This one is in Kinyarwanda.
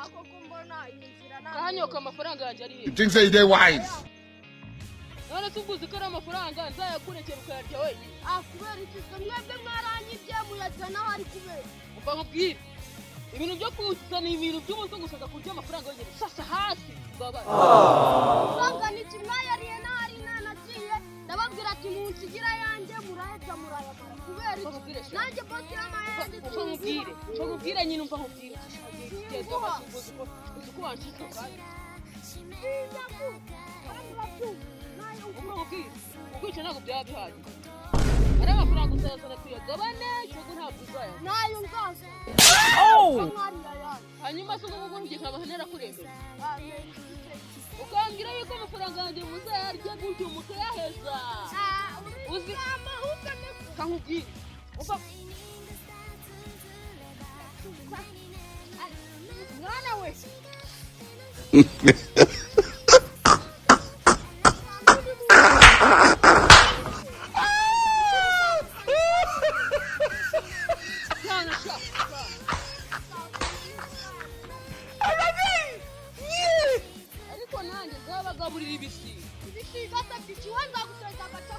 ako kumbona inzira na Kahanyoka amafaranga yanjye ari. You think say they wise? None tubuze ko ari amafaranga nzayakurekera ukayarya wenyine. Kubera iki mwebwe mwaranyibye muyazana hari kubera. Umva nkubwire. Ibintu byo kuzana ibintu by'umuntu gushaka kurya amafaranga wenyine. Sasa hasi baba. Banga ni kimwayariye nari nanagiye ndababwira ati munsigira yanjye muraheza murayamara kubera iki. Nanjye bosi y'amahandi nkubwire. Nkubwire nyine umva nkubwire. Kigeza basuguze ko uzukubanshika kandi. Ukwica ntabwo byaba bihagije. Ari amafaranga uzayazana kuyagabane cyangwa ntabwo uzayazana. Nayo ngaza. Hanyuma se ubwo ngiye nkabahanera kurembera. Ukambwira yuko amafaranga yanjye muzayarya gutyo mukayaheza. Uzi kankubwire. Uva mwana we. Ariko nanjye zabagaburira ibisiga. Ibisiga se kiwanza gutereka gacha.